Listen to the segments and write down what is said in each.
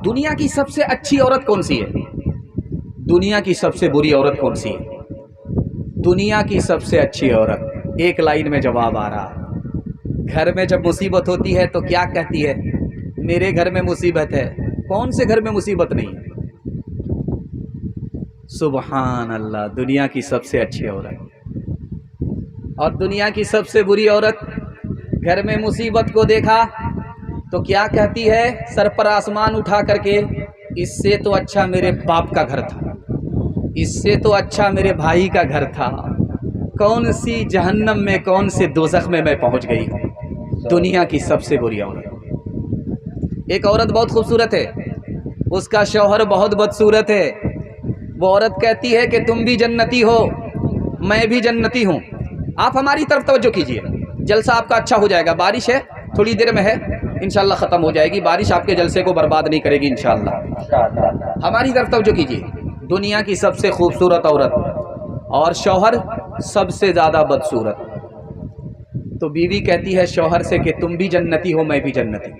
दुनिया की सबसे अच्छी औरत कौन सी है, दुनिया की सबसे बुरी औरत कौन सी है? दुनिया की सबसे अच्छी औरत, एक लाइन में जवाब आ रहा। घर में जब मुसीबत होती है तो क्या कहती है? मेरे घर में मुसीबत है। कौन से घर में मुसीबत नहीं है? सुबहान अल्लाह, दुनिया की सबसे अच्छी औरत। और दुनिया की सबसे बुरी औरत, घर में मुसीबत को देखा तो क्या कहती है सर पर आसमान उठा करके? इससे तो अच्छा मेरे बाप का घर था, इससे तो अच्छा मेरे भाई का घर था। कौन सी जहन्नम में, कौन से दोज़ख में मैं पहुंच गई हूँ। दुनिया की सबसे बुरी औरत। एक औरत बहुत खूबसूरत है, उसका शौहर बहुत बदसूरत है। वो औरत कहती है कि तुम भी जन्नती हो, मैं भी जन्नती हूँ, आप हमारी तरफ तवज्जो कीजिए, जलसा आपका अच्छा हो जाएगा। बारिश है, थोड़ी देर में है, इंशाल्लाह ख़त्म हो जाएगी। बारिश आपके जलसे को बर्बाद नहीं करेगी इंशाल्लाह। हमारी तरफ तवज्जो कीजिए। दुनिया की सबसे खूबसूरत औरत और शौहर सबसे ज़्यादा बदसूरत। तो बीवी कहती है शौहर से कि तुम भी जन्नती हो, मैं भी जन्नती।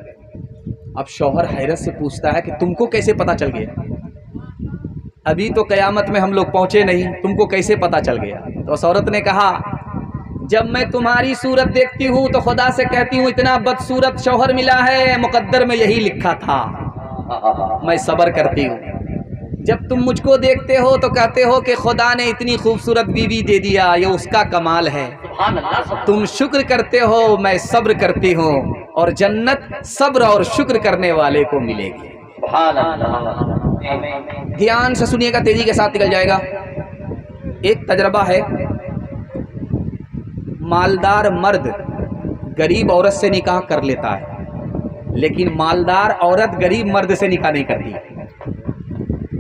अब शौहर हैरत से पूछता है कि तुमको कैसे पता चल गया? अभी तो क़यामत में हम लोग पहुँचे नहीं, तुमको कैसे पता चल गया? तो उस औरत ने कहा जब मैं तुम्हारी सूरत देखती हूँ तो खुदा से कहती हूँ इतना बदसूरत शौहर मिला है, मुकद्दर में यही लिखा था, मैं सब्र करती हूँ। जब तुम मुझको देखते हो तो कहते हो कि खुदा ने इतनी खूबसूरत बीवी दे दिया, ये उसका कमाल है। तुम शुक्र करते हो, मैं सब्र करती हूँ, और जन्नत सब्र और शुक्र करने वाले को मिलेगी। ध्यान से सुनिएगा, तेजी के साथ निकल जाएगा। एक तजर्बा है, मालदार मर्द गरीब औरत से निकाह कर लेता है, लेकिन मालदार औरत गरीब मर्द से निकाह नहीं करती।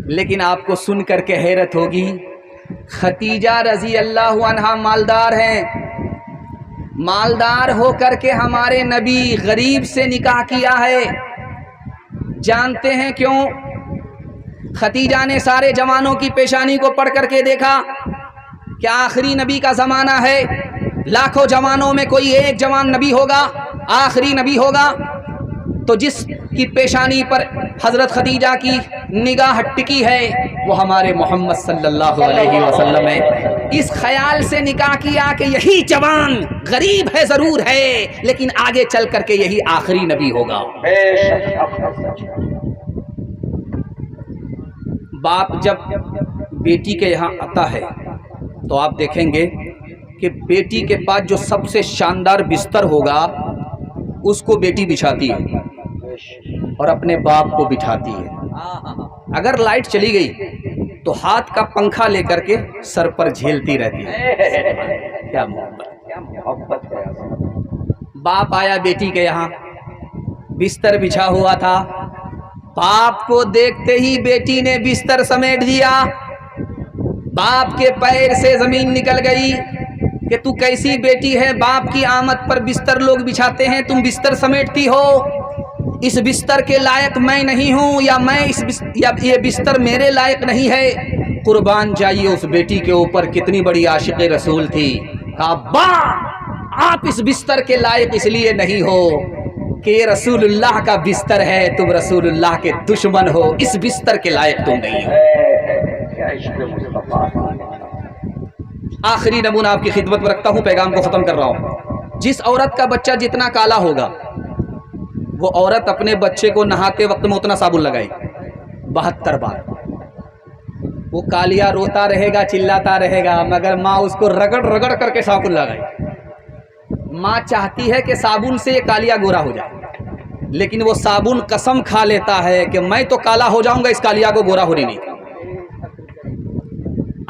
लेकिन आपको सुन करके हैरत होगी, खतीजा रजी अल्लाह अन्हा मालदार हैं, मालदार हो करके हमारे नबी गरीब से निकाह किया है। जानते हैं क्यों? खतीजा ने सारे जवानों की पेशानी को पढ़ करके देखा, क्या आखिरी नबी का ज़माना है, लाखों जवानों में कोई एक जवान नबी होगा, आखिरी नबी होगा, तो जिसकी पेशानी पर हज़रत खदीजा की निगाह टिकी है वो हमारे मोहम्मद सल्लल्लाहु अलैहि वसल्लम है। इस ख्याल से निकाह किया कि यही जवान गरीब है, ज़रूर है, लेकिन आगे चल करके यही आखिरी नबी होगा। बाप जब बेटी के यहाँ आता है तो आप देखेंगे कि बेटी के पास जो सबसे शानदार बिस्तर होगा उसको बेटी बिछाती है और अपने बाप को बिठाती है। अगर लाइट चली गई तो हाथ का पंखा लेकर के सर पर झेलती रहती है। क्या मोहब्बत है। बाप आया बेटी के यहाँ, बिस्तर बिछा हुआ था, बाप को देखते ही बेटी ने बिस्तर समेट दिया। बाप के पैर से जमीन निकल गई कि तू कैसी बेटी है, बाप की आमद पर बिस्तर लोग बिछाते हैं, तुम बिस्तर समेटती हो। इस बिस्तर के लायक मैं नहीं हूँ, या ये बिस्तर मेरे लायक नहीं है। कुर्बान जाइए उस बेटी के ऊपर, कितनी बड़ी आशिक़े रसूल थी। कहा बा आप इस बिस्तर के लायक इसलिए नहीं हो कि ये रसूलुल्लाह का बिस्तर है, तुम रसूलुल्लाह के दुश्मन हो, इस बिस्तर के लायक तुम नहीं हो। आखिरी नमूना आपकी खिदमत में रखता हूँ, पैगाम को ख़त्म कर रहा हूँ। जिस औरत का बच्चा जितना काला होगा वो औरत अपने बच्चे को नहाते वक्त में उतना साबुन लगाएगी 72 बार। वो कालिया रोता रहेगा, चिल्लाता रहेगा, मगर माँ उसको रगड़ रगड़ करके साबुन लगाएगी। माँ चाहती है कि साबुन से ये कालिया गोरा हो जाए, लेकिन वो साबुन कसम खा लेता है कि मैं तो काला हो जाऊंगा, इस कालिया को गोरा होने नहीं।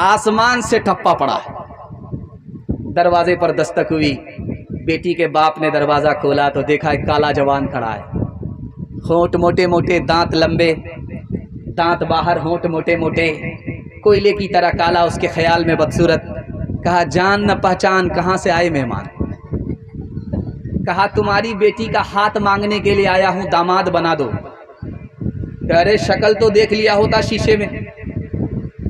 आसमान से ठप्पा पड़ा है, दरवाजे पर दस्तक हुई, बेटी के बाप ने दरवाज़ा खोला तो देखा एक काला जवान खड़ा है, होंठ मोटे मोटे, दांत लंबे, दांत बाहर, होंठ मोटे मोटे, कोयले की तरह काला, उसके ख्याल में बदसूरत। कहा जान न पहचान, कहाँ से आए मेहमान? कहा तुम्हारी बेटी का हाथ मांगने के लिए आया हूँ, दामाद बना दो। अरे शक्ल तो देख लिया होता शीशे में,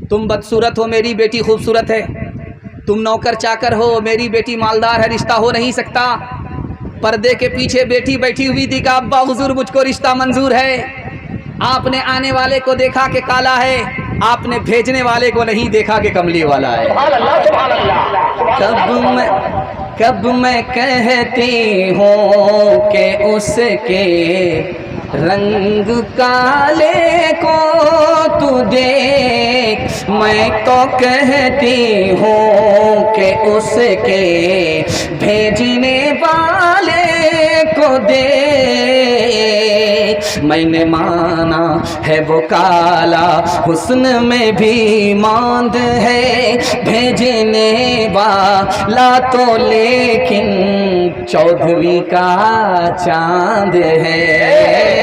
तुम बदसूरत हो, मेरी बेटी खूबसूरत है। तुम नौकर चाकर हो, मेरी बेटी मालदार है, रिश्ता हो नहीं सकता। पर्दे के पीछे बेटी बैठी हुई थी, कहा अब्बा हुजूर मुझको रिश्ता मंजूर है। आपने आने वाले को देखा कि काला है, आपने भेजने वाले को नहीं देखा कि कमली वाला है। कब मैं कहती हूँ कि उसके रंग काले को तू देख, मैं तो कहती हूँ कि उसके भेजने वाले को देख। मैंने माना है वो काला, हुस्न में भी मांद है, भेजने वाला तो लेकिन चौधरी का चांद है।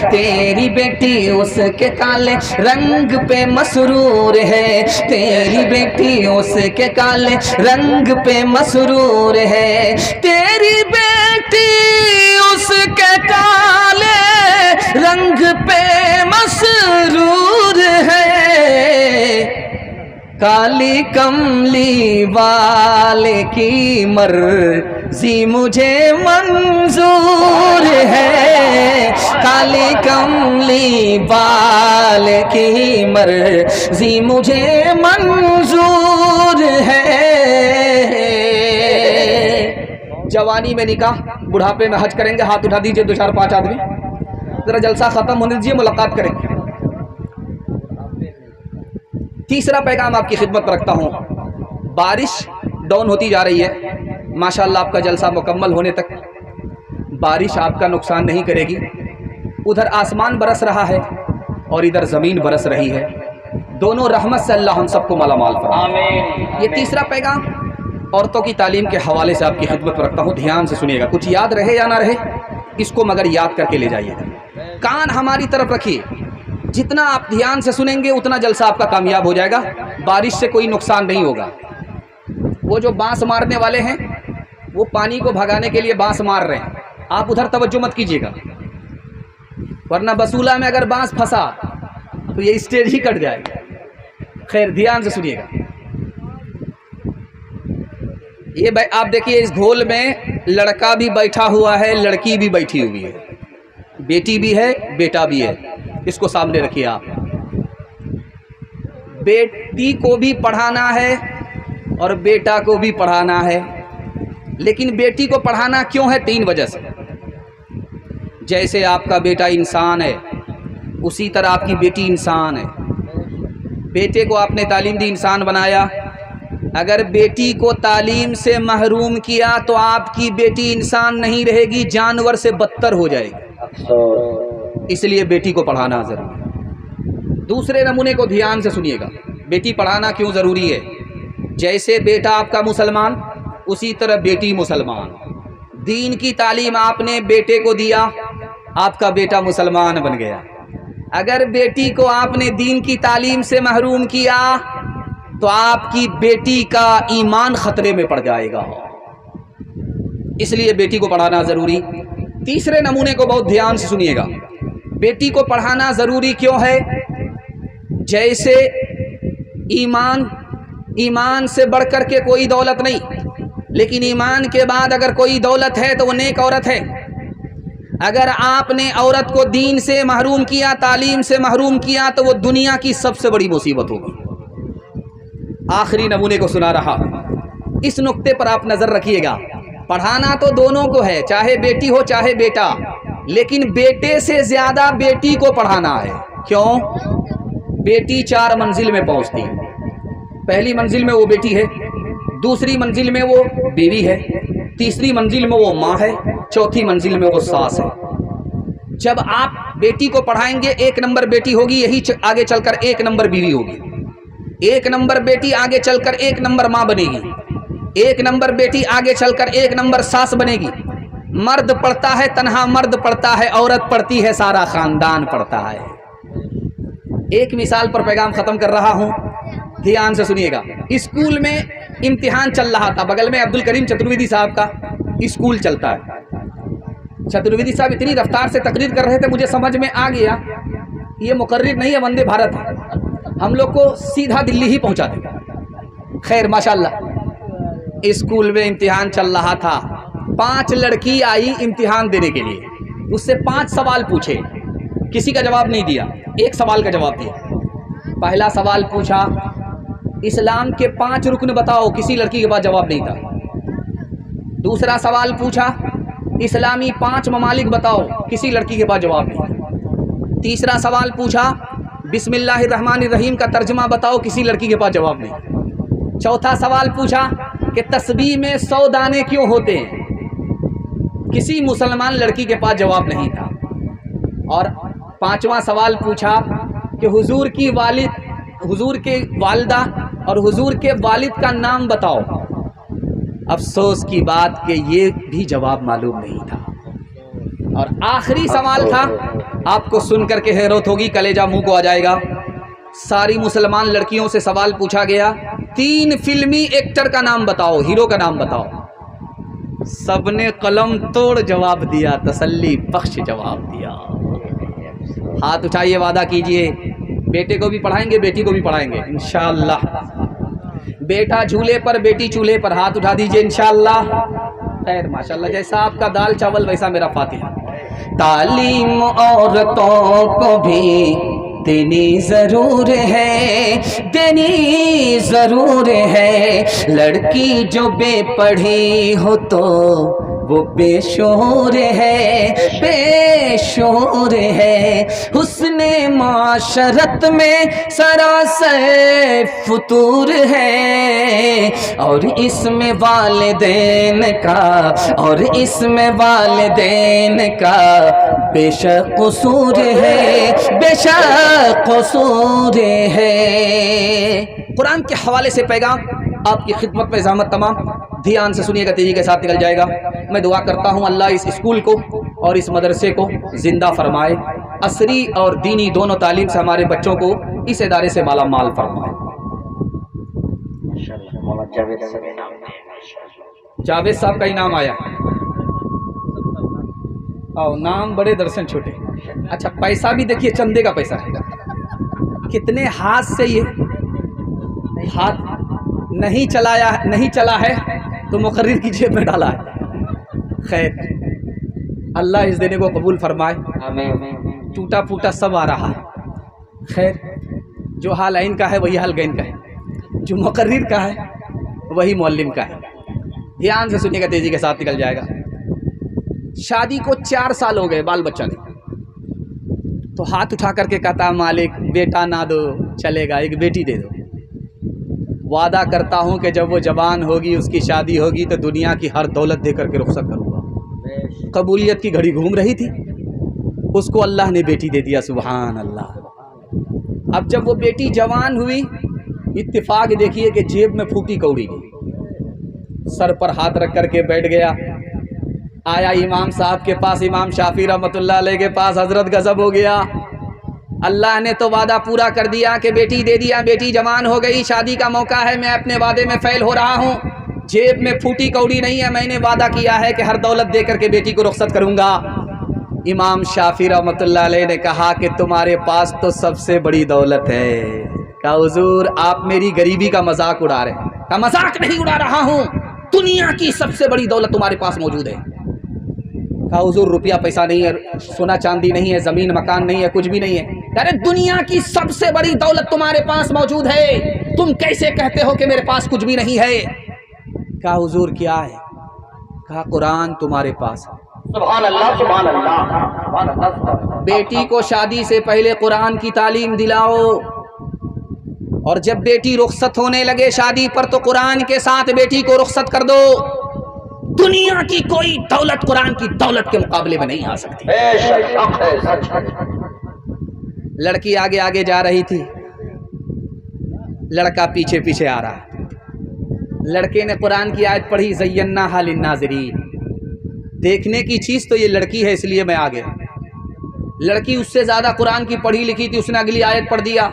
तेरी बेटी उसके काले रंग पे मसरूर है, तेरी बेटी उसके काले रंग पे मसरूर है, तेरी बेटी उसके काले रंग पे मसरूर है। काली कमली वाले की मर्जी मुझे मंजूर है, काली कमली वाले की मर्जी मुझे मंजूर है। जवानी में निकाह, बुढ़ापे में हज करेंगे। हाथ उठा दीजिए 2 4 5 आदमी, जरा जलसा खत्म होने दीजिए, मुलाकात करेंगे। तीसरा पैगाम आपकी खिदमत पर रखता हूँ। बारिश डाउन होती जा रही है, माशाअल्लाह आपका जलसा मुकम्मल होने तक बारिश आपका नुकसान नहीं करेगी। उधर आसमान बरस रहा है और इधर ज़मीन बरस रही है, दोनों रहमत से अल्लाह हम सबको मालामाल फरमाए। ये तीसरा पैगाम औरतों की तालीम के हवाले से आपकी खिदमत पर रखता हूँ। ध्यान से सुनिएगा, कुछ याद रहे या ना रहे, इसको मगर याद करके ले जाइएगा। कान हमारी तरफ रखिए, जितना आप ध्यान से सुनेंगे उतना जलसा आपका कामयाब हो जाएगा। बारिश से कोई नुकसान नहीं होगा। वो जो बांस मारने वाले हैं वो पानी को भगाने के लिए बांस मार रहे हैं, आप उधर तवज्जो मत कीजिएगा, वरना बसूला में अगर बांस फंसा तो ये स्टेज ही कट जाएगा। खैर ध्यान से सुनिएगा। ये आप देखिए, इस घोल में लड़का भी बैठा हुआ है, लड़की भी बैठी हुई है, बेटी भी है, बेटा भी है। इसको सामने रखिए आप। बेटी को भी पढ़ाना है और बेटा को भी पढ़ाना है, लेकिन बेटी को पढ़ाना क्यों है? 3 वजह से। जैसे आपका बेटा इंसान है उसी तरह आपकी बेटी इंसान है। बेटे को आपने तालीम दी, इंसान बनाया, अगर बेटी को तालीम से महरूम किया तो आपकी बेटी इंसान नहीं रहेगी, जानवर से बदतर हो जाएगी। इसलिए बेटी को पढ़ाना ज़रूरी। दूसरे नमूने को ध्यान से सुनिएगा, बेटी पढ़ाना क्यों ज़रूरी है? जैसे बेटा आपका मुसलमान उसी तरह बेटी मुसलमान। दीन की तालीम आपने बेटे को दिया, आपका बेटा मुसलमान बन गया। अगर बेटी को आपने दीन की तालीम से महरूम किया तो आपकी बेटी का ईमान खतरे में पड़ जाएगा। इसलिए बेटी को पढ़ाना ज़रूरी। तीसरे नमूने को बहुत ध्यान से सुनिएगा, बेटी को पढ़ाना ज़रूरी क्यों है? जैसे ईमान से बढ़कर के कोई दौलत नहीं, लेकिन ईमान के बाद अगर कोई दौलत है तो वो नेक औरत है। अगर आपने औरत को दीन से महरूम किया, तालीम से महरूम किया, तो वो दुनिया की सबसे बड़ी मुसीबत होगी। आखिरी नमूने को सुना रहा, इस नुक्ते पर आप नज़र रखिएगा। पढ़ाना तो दोनों को है, चाहे बेटी हो चाहे बेटा, लेकिन बेटे से ज़्यादा बेटी को पढ़ाना है। क्यों? बेटी 4 मंजिल में पहुंचती है। पहली मंजिल में वो बेटी है, दूसरी मंजिल में वो बीवी है, तीसरी मंजिल में वो माँ है, चौथी मंजिल में वो सास है। जब आप बेटी को पढ़ाएंगे, 1 नंबर बेटी होगी, यही आगे चलकर 1 नंबर बीवी होगी। 1 नंबर बेटी आगे चलकर 1 नंबर माँ बनेगी। 1 नंबर बेटी आगे चलकर 1 नंबर सास बनेगी। मर्द पढ़ता है, तन्हा मर्द पढ़ता है, औरत पढ़ती है, सारा खानदान पढ़ता है। एक मिसाल पर पैगाम ख़त्म कर रहा हूँ, ध्यान से सुनिएगा। स्कूल में इम्तिहान चल रहा था, बगल में अब्दुल करीम चतुर्वेदी साहब का स्कूल चलता है। चतुर्वेदी साहब इतनी रफ्तार से तकरीर कर रहे थे, मुझे समझ में आ गया ये मुकर्रिर नहीं है, वंदे भारत है, हम लोग को सीधा दिल्ली ही पहुंचा देगा। खैर माशाल्लाह, स्कूल में इम्तिहान चल रहा था। 5 लड़की आई इम्तिहान देने के लिए, उससे 5 सवाल पूछे। کسی کا جواب نہیں دیا، ایک سوال کا جواب دیا۔ پہلا سوال پوچھا اسلام کے 5 رکن بتاؤ، کسی لڑکی کے پاس جواب نہیں تھا۔ دوسرا سوال پوچھا اسلامی 5 ممالک بتاؤ، کسی لڑکی کے پاس جواب نہیں تھا۔ تیسرا سوال پوچھا بسم اللہ الرحمن الرحیم کا ترجمہ بتاؤ، کسی لڑکی کے پاس جواب نہیں۔ چوتھا سوال پوچھا کہ تسبیح میں 100 دانے کیوں ہوتے ہیں، کسی مسلمان لڑکی کے پاس جواب نہیں تھا۔ اور 5واں سوال پوچھا کہ حضور کی والدہ اور حضور کے والد کا نام بتاؤ۔ افسوس کی بات کہ یہ بھی جواب معلوم نہیں تھا۔ اور آخری سوال تھا، آپ کو سن کر کے حیرت ہوگی، کلیجہ منہ کو آ جائے گا۔ ساری مسلمان لڑکیوں سے سوال پوچھا گیا 3 فلمی ایکٹر کا نام بتاؤ، ہیرو کا نام بتاؤ۔ سب نے قلم توڑ جواب دیا، تسلی بخش جواب دیا۔ ہاتھ اٹھائیے، وعدہ کیجئے بیٹے کو بھی پڑھائیں گے، بیٹی کو بھی پڑھائیں گے انشاءاللہ۔ بیٹا جھولے پر، بیٹی چولہے پر، ہاتھ اٹھا دیجئے انشاءاللہ۔ خیر ماشاءاللہ، جیسا آپ کا دال چاول ویسا میرا فاتحہ۔ تعلیم عورتوں کو بھی دینی ضرور ہے، دینی ضرور ہے، لڑکی جو بے پڑھی ہو تو وہ بے شعور ہے، بے شعور ہے، حسن معاشرت میں سراسر فطور ہے، اور اس میں والدین کا، اور اس میں والدین کا بے شک قصور ہے، بے شک قصور ہے۔ قرآن کے حوالے سے پیغام آپ کی خدمت میں زحمت تمام، دھیان سے سنیے گا، تیزی کے ساتھ نکل جائے گا۔ میں دعا کرتا ہوں اللہ اس اسکول کو اور اس مدرسے کو زندہ فرمائے، عصری اور دینی دونوں تعلیم سے ہمارے بچوں کو اس ادارے سے مالا مال فرمائے۔ جاوید صاحب کا انعام آیا، اور نام بڑے درشن چھوٹے۔ اچھا پیسہ بھی دیکھیے، چندے کا پیسہ ہے، کتنے ہاتھ سے یہ ہاتھ نہیں چلا ہے تو مقرر کی جیب میں ڈالا ہے۔ خیر اللہ اس دینے کو قبول فرمائے، ٹوٹا پھوٹا سب آ رہا ہے۔ خیر جو حال عین کا ہے وہی حال گین کا ہے، جو مقرر کا ہے وہی معلم کا ہے۔ دھیان سے سنیے گا، تیزی کے ساتھ نکل جائے گا۔ شادی کو 4 سال ہو گئے، بال بچہ نہیں، تو ہاتھ اٹھا کر کے کہتا مالک بیٹا نہ دو چلے گا، ایک بیٹی دے دو۔ وعدہ کرتا ہوں کہ جب وہ جوان ہوگی، اس کی شادی ہوگی تو دنیا کی ہر دولت دے کر کے رخصت کروں گا۔ قبولیت کی گھڑی گھوم رہی تھی، اس کو اللہ نے بیٹی دے دیا، سبحان اللہ۔ اب جب وہ بیٹی جوان ہوئی، اتفاق دیکھیے کہ جیب میں پھوٹی کوڑی گئی، سر پر ہاتھ رکھ کر کے بیٹھ گیا۔ آیا امام صاحب کے پاس، امام شافعی رحمۃ اللہ علیہ کے پاس، حضرت غضب ہو گیا، اللہ نے تو وعدہ پورا کر دیا کہ بیٹی دے دیا، بیٹی جوان ہو گئی، شادی کا موقع ہے، میں اپنے وعدے میں فیل ہو رہا ہوں، جیب میں پھوٹی کوڑی نہیں ہے، میں نے وعدہ کیا ہے کہ ہر دولت دے کر کے بیٹی کو رخصت کروں گا۔ امام شافعی رحمۃ اللہ علیہ نے کہا کہ تمہارے پاس تو سب سے بڑی دولت ہے۔ کہا حضور آپ میری غریبی کا مذاق اڑا رہے ہیں۔ کہا مذاق نہیں اڑا رہا ہوں، دنیا کی سب سے بڑی دولت تمہارے پاس موجود ہے۔ کہا حضور روپیہ پیسہ نہیں ہے، سونا چاندی نہیں ہے، زمین مکان نہیں ہے، کچھ بھی نہیں ہے۔ کہہ رہے دنیا کی سب سے بڑی دولت تمہارے پاس موجود ہے، تم کیسے کہتے ہو کہ میرے پاس کچھ بھی نہیں ہے؟ کہا حضور کیا ہے؟ کہا قرآن تمہارے پاس ہے۔ سبحان اللہ، سبحان اللہ، سبحان اللہ۔ بیٹی کو شادی سے پہلے قرآن کی تعلیم دلاؤ، اور جب بیٹی رخصت ہونے لگے شادی پر تو قرآن کے ساتھ بیٹی کو رخصت کر دو۔ دنیا کی کوئی دولت قرآن کی دولت کے مقابلے میں نہیں آ سکتی۔ بے شک حق ہے، سچ ہے۔ لڑکی آگے آگے جا رہی تھی، لڑکا پیچھے پیچھے آ رہا۔ لڑکے نے قرآن کی آیت پڑھی زیناھا للناظرین، دیکھنے کی چیز تو یہ لڑکی ہے اس لیے میں آگے۔ لڑکی اس سے زیادہ قرآن کی پڑھی لکھی تھی، اس نے اگلی آیت پڑھ دیا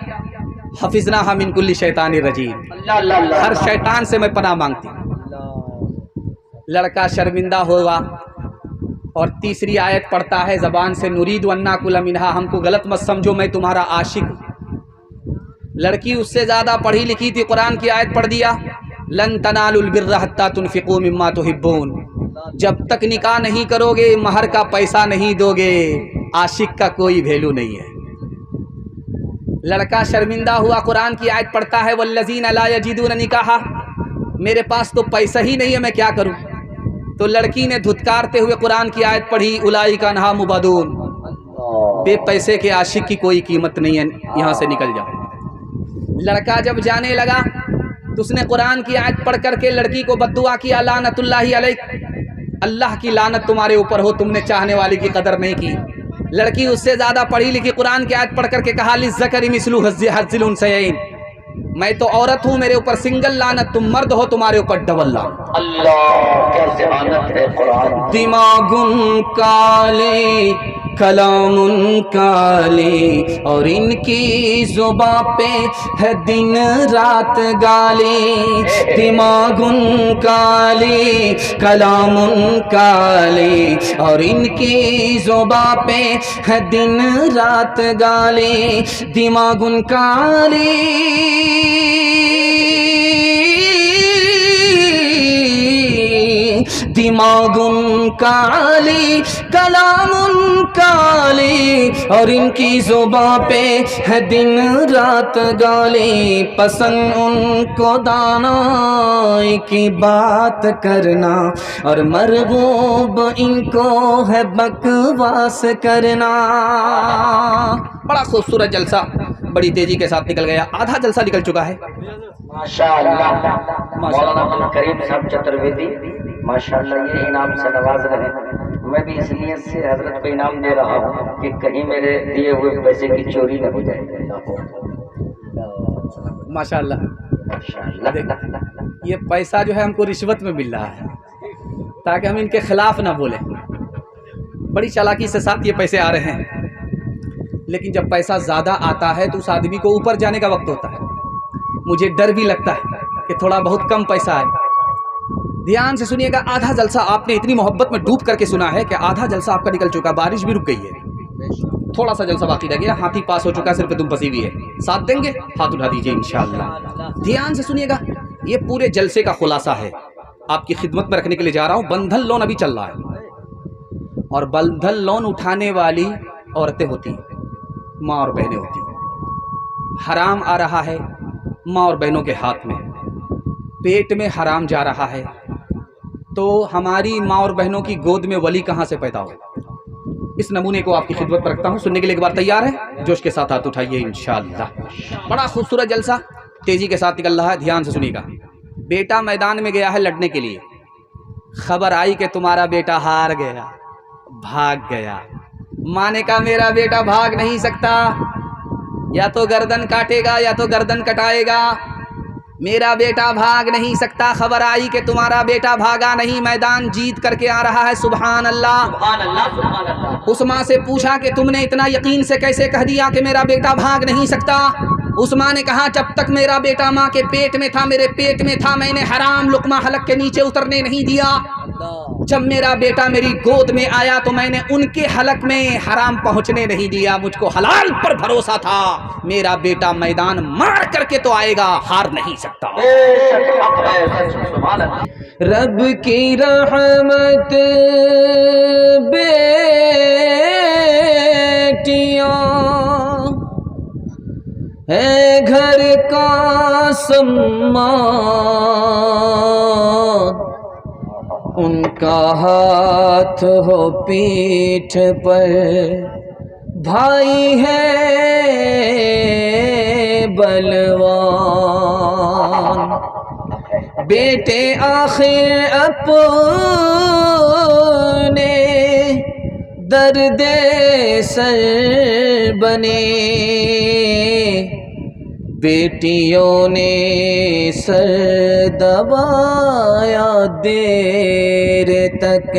حفظناھا من کل شیطان رجیم، اللہ اللہ اللہ۔ ہر شیطان سے میں پناہ مانگتی ہوں۔ لڑکا شرمندہ ہوگا اور تیسری آیت پڑھتا ہے زبان سے نرید ان ناکل منھا، ہم کو غلط مت سمجھو میں تمہارا عاشق ہوں۔ لڑکی اس سے زیادہ پڑھی لکھی تھی، قرآن کی آیت پڑھ دیا لن تنالوا البر حتى تنفقوا مما تحبون، جب تک نکاح نہیں کرو گے مہر کا پیسہ نہیں دو گے، आशिक का कोई वैल्यू नहीं है। लड़का शर्मिंदा हुआ, कुरान की आयत पढ़ता है, वल्लज़ीना ला यजिदून निकाहा, मेरे पास तो पैसा ही नहीं है, मैं क्या करूं। तो लड़की ने धुतकारते हुए कुरान की आयत पढ़ी, उलाइका अन्हा मुबअदून, बे पैसे के आशिक की कोई कीमत नहीं है, यहाँ से निकल जाओ। लड़का जब जाने लगा तो उसने कुरान की आयत पढ़ करके लड़की को बद्दुआ किया, लानतुल्लाहि अलैक, अल्लाह की लानत तुम्हारे ऊपर हो, तुमने चाहने वाली की कदर नहीं की। लड़की उससे ज़्यादा पढ़ी लिखी, कुरान की आयत पढ़ करके कहा, लिज़्ज़करि मिस्लु हज़्ज़िल उन्सयैन, मैं तो औरत हूँ, मेरे ऊपर सिंगल लानत, तुम मर्द हो, तुम्हारे ऊपर डबल लानत। अल्लाह क्या ज़मानत है कुरान। दिमागुन काले कलामुन काले, और इनकी जुबां पे है दिन रात गाली। दिमागुन काले कलामुन काले, और इनकी जुबां पे है दिन रात गाली। दिमागुन काली दिमागुन काली कलामुन काली, और इनकी जुबां पे है दिन रात गाली। पसंद उनको दानाई की बात करना, और मरगूब इनको है बकवास करना। बड़ा खूबसूरत जलसा बड़ी तेजी के साथ निकल गया, आधा जलसा निकल चुका है। माशाअल्लाह। मौलाना अब्दुल करीम साहब चतुर्वेदी माशाअल्लाह ये इनाम से नवाज रहे। मैं भी इसलिए से हजरत को इनाम दे रहा हूँ कि कहीं मेरे दिए हुए पैसे की चोरी न हो जाए। माशाअल्लाह। माशाअल्लाह। ये पैसा जो है हमको रिश्वत में मिल रहा है ताकि हम इनके खिलाफ ना बोलें। बड़ी चालाकी से साथ ये पैसे आ रहे हैं, लेकिन जब पैसा ज़्यादा आता है तो उस आदमी को ऊपर जाने का वक्त होता है। मुझे डर भी लगता है कि थोड़ा बहुत कम पैसा आए। ध्यान से सुनिएगा, आधा जलसा आपने इतनी मोहब्बत में डूब करके सुना है कि आधा जलसा आपका निकल चुका, बारिश भी रुक गई है, थोड़ा सा जलसा बाकी रह गया, हाथी पास हो चुका है, सिर्फ तुम फंसी हुई है। साथ देंगे, हाथ उठा दीजिए इंशाअल्लाह। ध्यान से सुनिएगा, ये पूरे जलसे का खुलासा है, आपकी खिदमत में रखने के लिए जा रहा हूँ। बंधन लोन अभी चल रहा है, और बंधन लोन उठाने वाली औरतें होती हैं, माँ और बहनें होती हैं। हराम आ रहा है माँ और बहनों के हाथ में, पेट में हराम जा रहा है, तो हमारी माँ और बहनों की गोद में वली कहाँ से पैदा हो। इस नमूने को आपकी खिदमत पर रखता हूँ। सुनने के लिए एक बार तैयार है? जोश के साथ हाथ उठाइए इंशाअल्लाह। बड़ा खूबसूरत जलसा तेजी के साथ निकल रहा है, ध्यान से सुनिएगा। बेटा मैदान में गया है लड़ने के लिए, खबर आई कि तुम्हारा बेटा हार गया, भाग गया। माँ ने कहा मेरा बेटा भाग नहीं सकता, या तो गर्दन काटेगा या तो गर्दन कटाएगा, मेरा बेटा भाग नहीं सकता। खबर आई कि तुम्हारा बेटा भागा नहीं, मैदान जीत करके आ रहा है। सुभान अल्लाह, सुभान अल्लाह, सुभान अल्लाह। उस माँ से पूछा कि तुमने इतना यकीन से कैसे कह दिया कि मेरा बेटा भाग नहीं सकता। उस माँ ने कहा जब तक मेरा बेटा माँ के पेट में था, मेरे पेट में था, मैंने हराम लुकमा हलक के नीचे उतरने नहीं दिया। जब मेरा बेटा मेरी गोद में आया तो मैंने उनके हलक में हराम पहुंचने नहीं दिया। मुझको हलाल पर भरोसा था, मेरा बेटा मैदान मार करके तो आएगा, हार नहीं सकता। रब की रहमत बेटियां है घर का सम्मान, उनका हाथ हो पीठ पर, भाई है बलवान। बेटे आखिर अपने दर्द सर बने, बेटियों ने सर दबाया देर तक,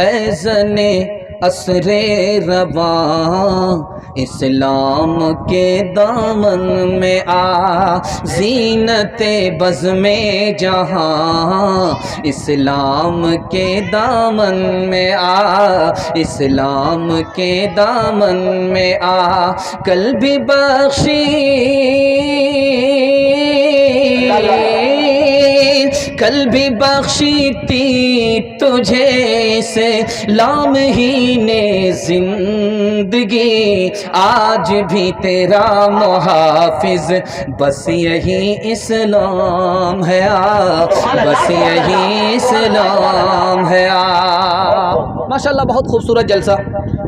ऐज़ने असरे रवां इस्लाम के दामन में आ, ज़ीनते बज़ में जहाँ इस्लाम के दामन में आ, इस्लाम के दामन में आ। कल भी बख्शी کل بھی بخشی تھی تجھے اسلام ہی نے زندگی، آج بھی تیرا محافظ بس یہی اسلام ہے، بس یہی اسلام ہے۔ ماشاءاللہ بہت خوبصورت جلسہ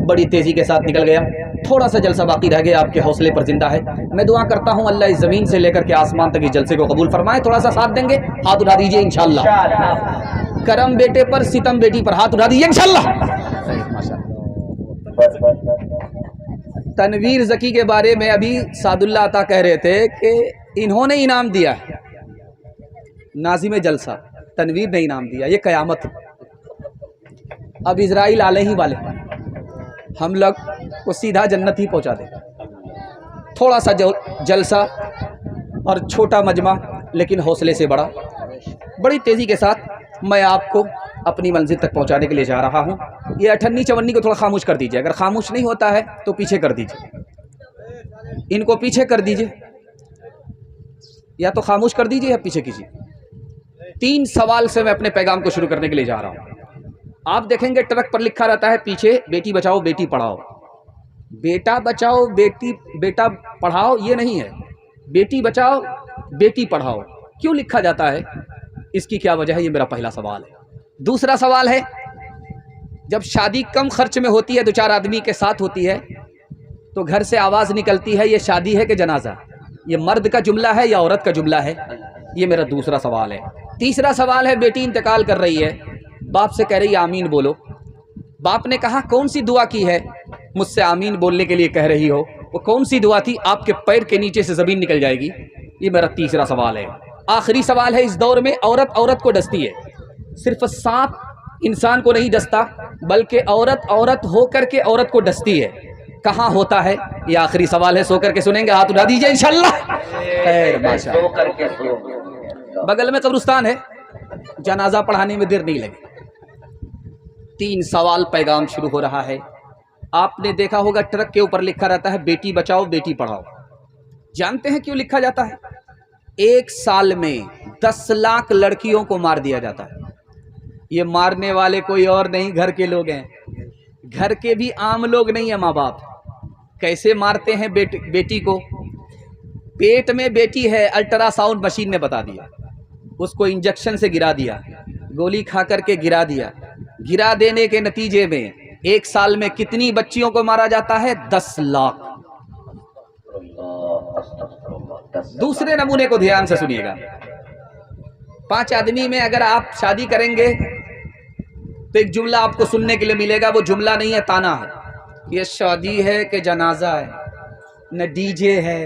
بڑی تیزی کے ساتھ نکل گیا، تھوڑا سا جلسہ باقی رہ گیا، آپ کے حوصلے پر زندہ ہے۔ میں دعا کرتا ہوں اللہ اس زمین سے لے کر کے آسمان تک اس جلسے کو قبول فرمائے۔ تھوڑا سا ساتھ دیں گے، ہاتھ اٹھا دیجئے انشاءاللہ۔ کرم بیٹے پر ستم بیٹی پر، ہاتھ اٹھا دیجئے انشاءاللہ۔ تنویر ذکی کے بارے میں ابھی سعد اللہ عطا کہہ رہے تھے کہ انہوں نے انعام دیا ہے، ناظم جلسہ تنویر نے انعام دیا، یہ قیامت۔ اب اسرائیل علیہ والے ہم لوگ کو سیدھا جنت ہی پہنچا دے۔ تھوڑا سا جلسہ اور چھوٹا مجمع لیکن حوصلے سے بڑا، بڑی تیزی کے ساتھ میں آپ کو اپنی منزل تک پہنچانے کے لیے جا رہا ہوں۔ یہ اٹھنی چونی کو تھوڑا خاموش کر دیجئے، اگر خاموش نہیں ہوتا ہے تو پیچھے کر دیجئے، ان کو پیچھے کر دیجئے، یا تو خاموش کر دیجئے یا پیچھے کیجئے۔ 3 سوال سے میں اپنے پیغام کو شروع کرنے کے لیے جا رہا ہوں۔ آپ دیکھیں گے ٹرک پر لکھا رہتا ہے پیچھے بیٹی بچاؤ بیٹی پڑھاؤ۔ بیٹا بچاؤ بیٹا پڑھاؤ یہ نہیں ہے، بیٹی بچاؤ بیٹی پڑھاؤ کیوں لکھا جاتا ہے، اس کی کیا وجہ ہے، یہ میرا پہلا سوال ہے۔ دوسرا سوال ہے، جب شادی کم خرچ میں ہوتی ہے، 2-4 آدمی کے ساتھ ہوتی ہے، تو گھر سے آواز نکلتی ہے یہ شادی ہے کہ جنازہ، یہ مرد کا جملہ ہے یا عورت کا جملہ ہے، یہ میرا دوسرا سوال ہے۔ تیسرا سوال ہے، بیٹی انتقال کر رہی ہے، باپ سے کہہ رہی ہے آمین بولو، باپ نے کہا کون سی دعا کی ہے مجھ سے آمین بولنے کے لیے کہہ رہی ہو، وہ کون سی دعا تھی، آپ کے پیر کے نیچے سے زمین نکل جائے گی، یہ میرا تیسرا سوال ہے۔ آخری سوال ہے، اس دور میں عورت کو ڈستی ہے، صرف سانپ انسان کو نہیں ڈستا بلکہ عورت ہو کر کے عورت کو ڈستی ہے، کہاں ہوتا ہے، یہ آخری سوال ہے، سو کر کے سنیں گے، ہاتھ اٹھا دیجئے انشاءاللہ۔ خیر ماشاءاللہ، بغل میں قبرستان ہے، جنازہ پڑھانے میں دیر نہیں لگے۔ 3 سوال پیغام شروع ہو رہا ہے۔ آپ نے دیکھا ہوگا ٹرک کے اوپر لکھا رہتا ہے بیٹی بچاؤ بیٹی پڑھاؤ، جانتے ہیں کیوں لکھا جاتا ہے؟ 1 سال میں 10 لاکھ لڑکیوں کو مار دیا جاتا ہے۔ یہ مارنے والے کوئی اور نہیں، گھر کے لوگ ہیں، گھر کے بھی عام لوگ نہیں ہیں، ماں باپ۔ کیسے مارتے ہیں بیٹی کو؟ پیٹ میں بیٹی ہے، الٹرا ساؤنڈ مشین نے بتا دیا، اس کو انجیکشن سے گرا دیا، گولی کھا کر کے گرا دیا، گرا دینے کے نتیجے میں 1 سال میں کتنی بچیوں کو مارا جاتا ہے؟ 10 لاکھ۔ دوسرے نمونے کو دھیان سے سنیے گا، 5 آدمی میں اگر آپ شادی کریں گے تو ایک جملہ آپ کو سننے کے لیے ملے گا، وہ جملہ نہیں ہے، تانا ہے، یہ شادی ہے کہ جنازہ ہے، نہ ڈی جے ہے،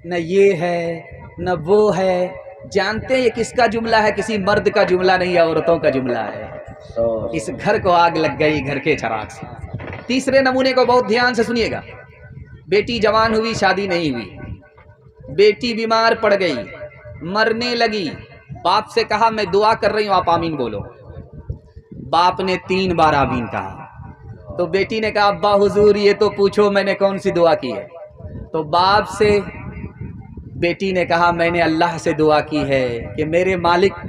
نہ یہ ہے، نہ وہ ہے۔ جانتے ہیں یہ کس کا جملہ ہے؟ کسی مرد کا جملہ نہیں ہے، عورتوں کا جملہ ہے۔ اس گھر کو آگ لگ گئی گھر کے چراغ سے۔ تیسرے نمونے کو بہت دھیان سے سنیے گا، بیٹی جوان ہوئی شادی نہیں ہوئی، بیٹی بیمار پڑ گئی مرنے لگی، باپ سے کہا میں دعا کر رہی ہوں آپ آمین بولو، باپ نے 3 بار آمین کہا، تو بیٹی نے کہا ابا حضور یہ تو پوچھو میں نے کون سی دعا کی ہے، تو باپ سے بیٹی نے کہا میں نے اللہ سے دعا کی ہے کہ میرے مالک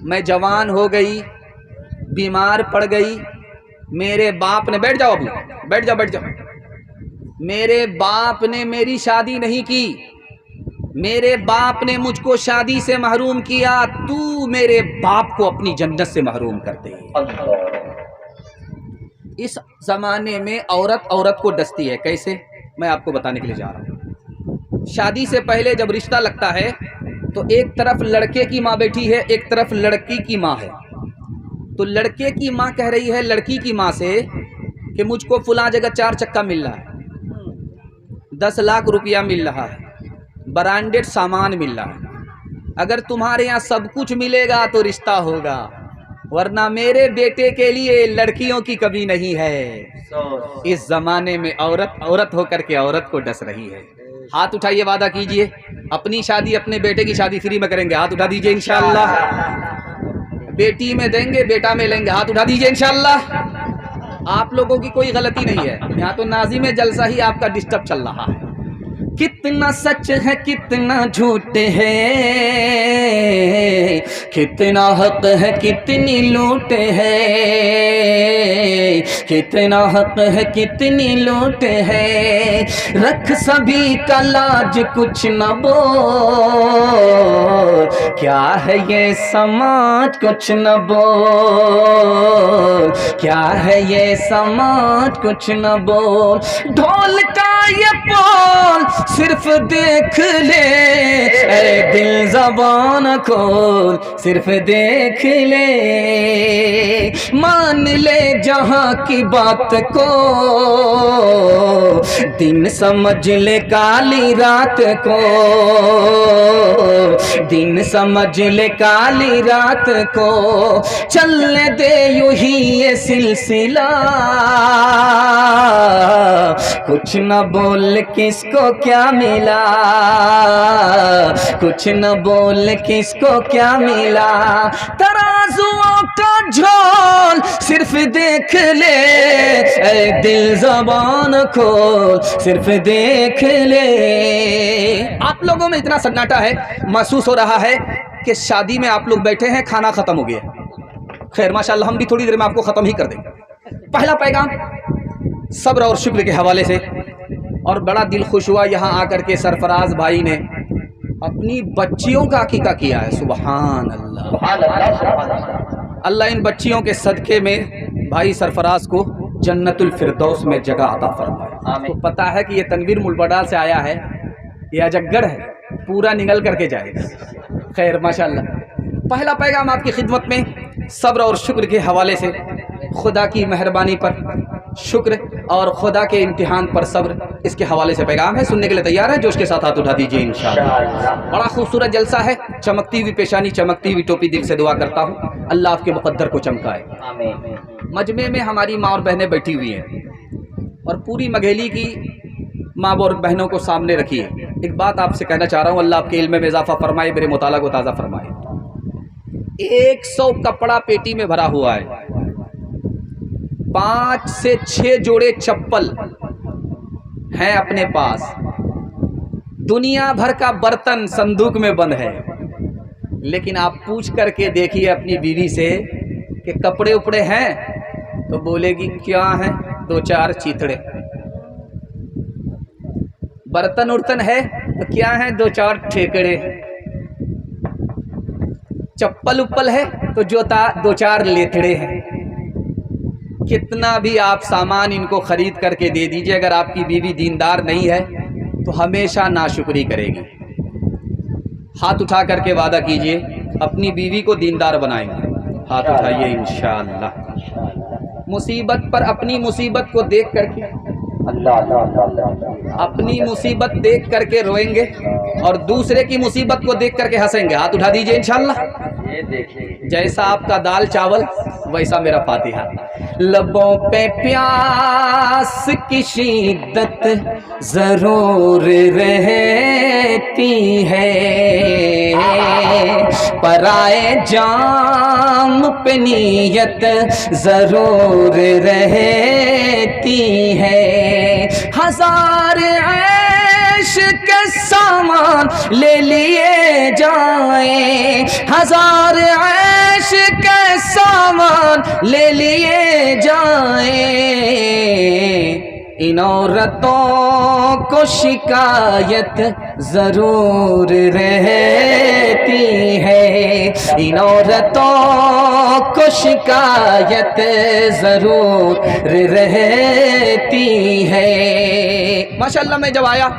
میں جوان ہو گئی بیمار پڑ گئی، میرے باپ نے بیٹھ جاؤ ابو بیٹھ جاؤ میرے باپ نے میری شادی نہیں کی، میرے باپ نے مجھ کو شادی سے محروم کیا، تو میرے باپ کو اپنی جنت سے محروم کر دے۔ اس زمانے میں عورت کو ڈستی ہے، کیسے؟ میں آپ کو بتانے کے لیے جا رہا ہوں۔ شادی سے پہلے جب رشتہ لگتا ہے تو ایک طرف لڑکے کی ماں بیٹھی ہے، ایک طرف لڑکی کی ماں ہے، تو لڑکے کی ماں کہہ رہی ہے لڑکی کی ماں سے کہ مجھ کو فلاں جگہ 4 چکا مل رہا ہے، 10 لاکھ روپیہ مل رہا ہے، برانڈڈ سامان مل رہا ہے، اگر تمہارے یہاں سب کچھ ملے گا تو رشتہ ہوگا، ورنہ میرے بیٹے کے لیے لڑکیوں کی کمی نہیں ہے۔ اس زمانے میں عورت ہو کر کے عورت کو ڈس رہی ہے۔ ہاتھ اٹھائیے، وعدہ کیجئے اپنی شادی اپنے بیٹے کی شادی فری میں کریں گے، ہاتھ اٹھا دیجئے انشاءاللہ۔ بیٹی میں دیں گے بیٹا میں لیں گے، ہاتھ اٹھا دیجئے انشاءاللہ۔ آپ لوگوں کی کوئی غلطی نہیں ہے، یہاں تو ناظم جلسہ ہی آپ کا ڈسٹرب چل رہا ہے، कितना सच है कितना झूठ है, कितना हक है कितनी लूट है, कितना हक है कितनी लूट है, रख सभी का लाज कुछ न बोल, क्या है ये समाज कुछ न बोल, क्या है ये समाज कुछ न बोल, ढोल का ये बोल सिर्फ देख ले, ऐ दिल ज़बान खोल सिर्फ देख ले, मान ले जहां की बात को, दिन समझ ले काली रात को, दिन समझ ले काली रात को, चलने दे यूं ही ये सिलसिला, कुछ न बोल किसको क्या मिला, कुछ न बोल किसको क्या मिला, तराजुओं का झोल सिर्फ देख ले, ऐ दिल ज़बान खोल सिर्फ देख ले। आप लोगों में इतना सन्नाटा है, महसूस हो रहा है कि शादी में आप लोग बैठे हैं, खाना खत्म हो गया। खैर माशाल्लाह हम भी थोड़ी देर में आपको खत्म ही कर देंगे। पहला पैगाम सब्र और शुक्र के हवाले से, और बड़ा दिल खुश हुआ यहाँ आकर के सरफराज भाई ने अपनी बच्चियों का अकीका किया है। सुभान अल्लाह, अल्लाह इन बच्चियों के सदक़े में भाई सरफराज को जन्नतुल फिरदौस में जगह अता फरमाए। तो पता है कि ये तनवीर मुलबडाल से आया है, ये अजगढ़ है, पूरा निगल करके जाएगा। खैर माशाल्लाह, पहला पैगाम आपकी खिदमत में सब्र और शुक्र के हवाले से, खुदा की मेहरबानी पर शुक्र और खुदा के इम्तिहान पर सब्र, इसके हवाले से पैगाम है। सुनने के लिए तैयार है? जोश के साथ हाथ उठा दीजिए इंशाअल्लाह। बड़ा खूबसूरत जलसा है, चमकती हुई पेशानी, चमकती हुई टोपी। दिल से दुआ करता हूँ अल्लाह आपके मुक़द्दर को चमकाए। मजमे में हमारी माँ और बहनें बैठी हुई हैं और पूरी मघेली की माँ और बहनों को सामने रखिए। एक बात आपसे कहना चाह रहा हूँ, अल्लाह आपके इल्म में इजाफा फरमाए, मेरे मुताला को ताज़ा फरमाए। 100 कपड़ा पेटी में भरा हुआ है, 5 से 6 जोड़े चप्पल हैं अपने पास, दुनिया भर का बर्तन संदूक में बंद है। लेकिन आप पूछ करके देखिए अपनी बीवी से कि कपड़े उपड़े हैं, तो बोलेगी क्या है, 2-4 चीथड़े। बर्तन उर्तन है तो क्या है, 2-4 ठेकड़े। चप्पल उप्पल है तो 2-4 लेथड़े हैं। कितना भी आप सामान इनको खरीद करके दे दीजिए, अगर आपकी बीवी दीनदार नहीं है तो हमेशा नाशुक्री करेगी। हाथ उठा करके वादा कीजिए अपनी बीवी को दीनदार बनाएंगे। हाथ उठाइए इंशाअल्लाह। मुसीबत पर अपनी मुसीबत को देख करके, अपनी मुसीबत देख करके रोएंगे और दूसरे की मुसीबत को देख करके हंसेंगे। हाथ उठा दीजिए इंशाअल्लाह। ये देखिए, जैसा आपका दाल चावल वैसा मेरा फातिहा। लबों पे प्यास की शिद्दत जरूर रहती है, पराए जाम पे नियत जरूर रहती है। हजार ऐश के सामान ले लिए जाए, हजार ऐश के सामान ले लिए जाए, इन औरतों को शिकायत जरूर रहती है, इन औरतों को शिकायत जरूर रहती है। माशाअल्लाह, मैं जब आया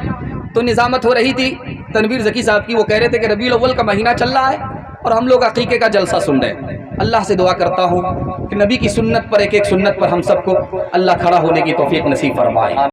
तो निज़ामत हो रही थी तनवीर ज़की साहब की। वो कह रहे थे कि रबीउल अव्वल का महीना चल रहा है और हम लोग अकीके का जलसा सुन रहे हैं। अल्लाह से दुआ करता हूँ कि नबी की सुन्नत पर, एक एक सुन्नत पर हम सबको अल्लाह खड़ा होने की तौफीक नसीब फरमाए।